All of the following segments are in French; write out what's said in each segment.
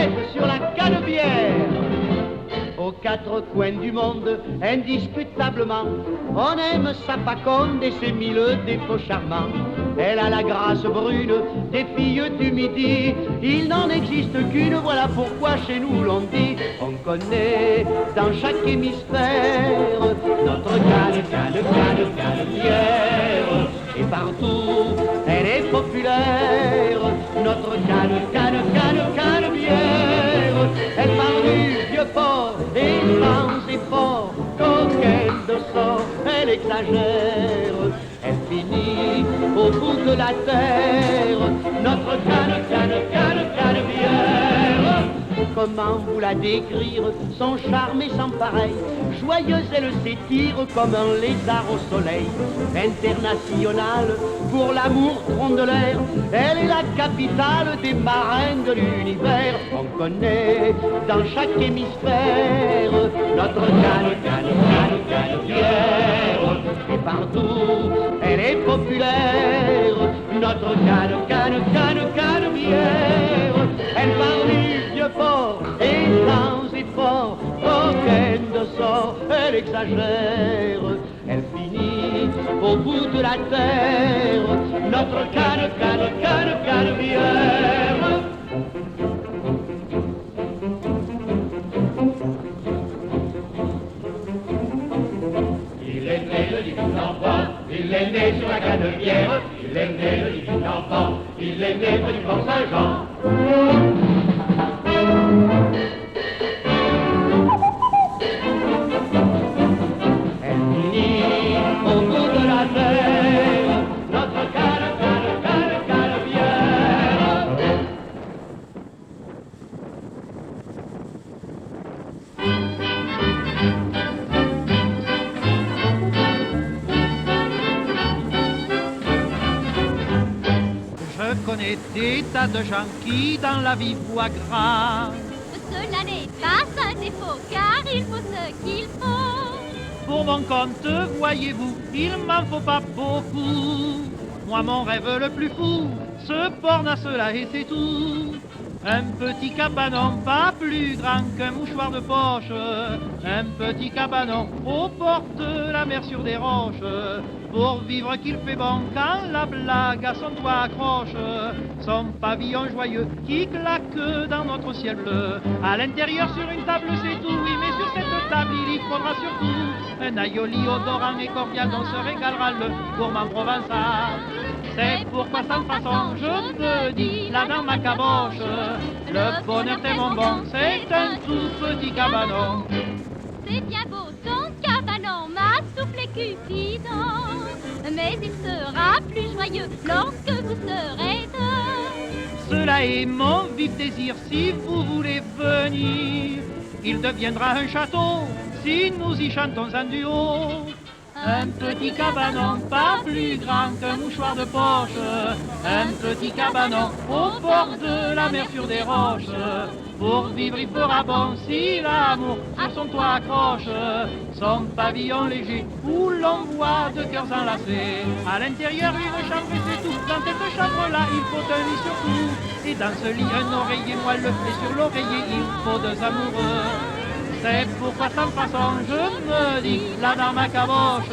tête sur la canebière. Aux quatre coins du monde, indiscutablement, on aime sa faconde et ses mille défauts charmants. Elle a la grâce brune des filles du midi, il n'en existe qu'une, voilà pourquoi chez nous l'on dit. On connaît dans chaque hémisphère notre canebière. Et partout, elle est populaire, notre canebière. Elle parle du vieux port et sans effort, coquette de sort, elle exagère. Elle finit au bout de la terre, notre canebière. Comment vous la décrire, son charme est sans pareil. Joyeuse, elle s'étire comme un lézard au soleil. Internationale, pour l'amour tronc de l'air, elle est la capitale des marins de l'univers. On connaît dans chaque hémisphère notre canebière. Et partout, elle est populaire, notre canebière. Elle parle du vieux port et sans effort, aucune de sort, elle exagère. Elle finit au bout de la terre, notre canebière. Il est né le divin enfant, il est né sur la canebière. Il est né le divin enfant, il est né du Port Saint-Jean. Elle finit au bout de la terre, notre canebière. Je connais des tas de gens qui dans la vie voient gras. Cela n'est pas un défaut, car il faut ce qu'il faut. Pour mon compte, voyez-vous, il m'en faut pas beaucoup. Moi, mon rêve le plus fou, se borne à cela et c'est tout. Un petit cabanon pas plus grand qu'un mouchoir de poche. Un petit cabanon au bord de la mer sur des roches. Pour vivre qu'il fait bon quand la blague à son toit accroche. Son pavillon joyeux qui claque dans notre ciel bleu. À l'intérieur sur une table c'est tout, oui mais sur cette table il faudra surtout un aioli odorant et cordial dont se régalera le gourmand provençal. C'est pourquoi sans façon je me dis là dans ma caboche, le bonheur c'est mon bon, c'est un tout petit cabanon. C'est bien beau ton cabanon, m'a soufflé Cupidon, mais il sera plus joyeux lorsque vous serez deux. Cela est mon vif désir si vous voulez venir. Il deviendra un château si nous y chantons un duo. Un petit cabanon pas plus grand qu'un mouchoir de poche. Un petit cabanon au bord de la mer sur des roches. Pour vivre il fera bon si l'amour sur son toit accroche. Son pavillon léger où l'on voit deux cœurs enlacés. À l'intérieur une chambre et c'est tout. Dans cette chambre-là il faut un lit surtout. Et dans ce lit un oreiller moelleux. Et sur l'oreiller il faut deux amoureux. C'est pourquoi sans façon je me dis là dans ma caboche,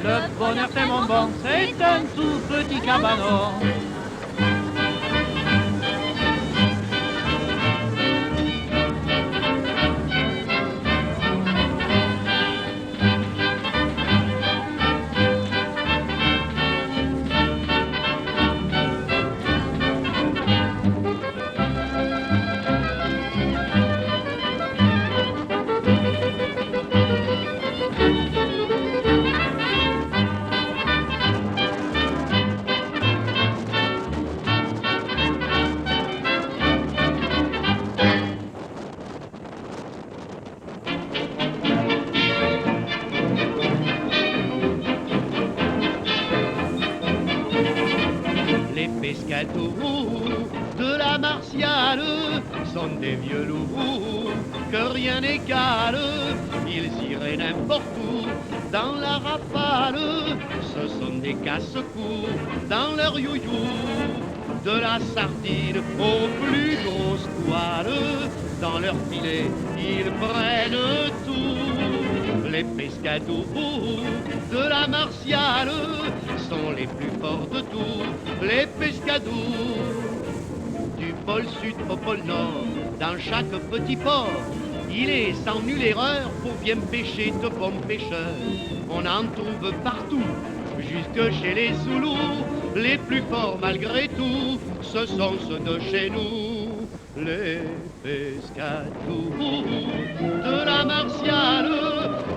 le bonheur c'est mon bon, c'est un tout petit cabanon. De la martiale sont des vieux loups que rien n'égale. Ils iraient n'importe où dans la rafale. Ce sont des casse-cou dans leur you-you. de la sardine aux plus grosses toiles. Dans leur filet, ils prennent tout. Les pescados de la Martiale sont les plus forts de tous. Les pescados du pôle sud au pôle nord, dans chaque petit port, il est sans nulle erreur pour bien pêcher de bons pêcheurs. On en trouve partout, jusque chez les Zoulous. Les plus forts malgré tout, ce sont ceux de chez nous. Les pescados de la Martiale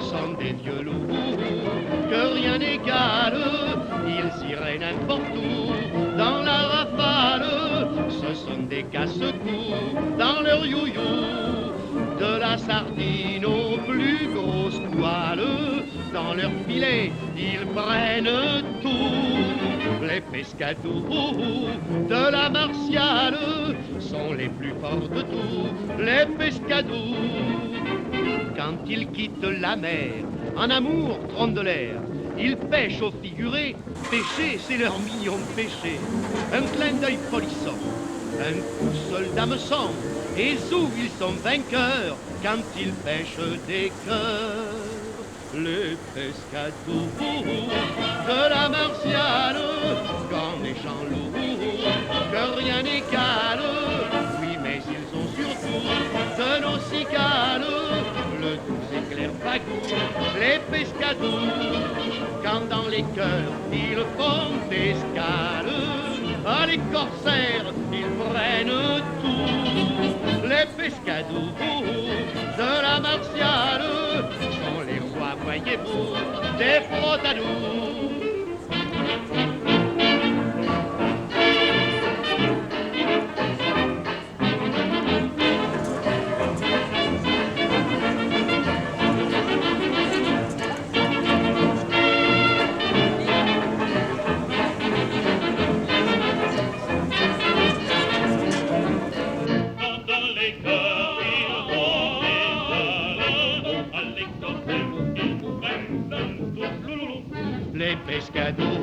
sont des vieux loups que rien n'égale. Ils iraient n'importe où dans la rafale. Ce sont des casse-cou dans leur you-you. De la sardine aux plus grosses toiles, dans leur filet, ils prennent tout. Les pescados de la Martiale sont les plus forts de tous. Les pescados, quand ils quittent la mer, en amour trône de l'air, ils pêchent au figuré. Pêcher, c'est leur mignon péché. Un clin d'œil polissant, un coup seul d'hameçon, et zou, ils sont vainqueurs quand ils pêchent des cœurs. Les pescados de la Martiale, quand les gens loups, que rien n'égale. Oui, mais ils ont surtout de nos cigales le doux éclair bagou. Les pescados, quand dans les cœurs ils font escale. Ah, les corsaires, ils prennent tout. Les pescados de la Martiale sont les rois, voyez-vous, des frottados. Les pescados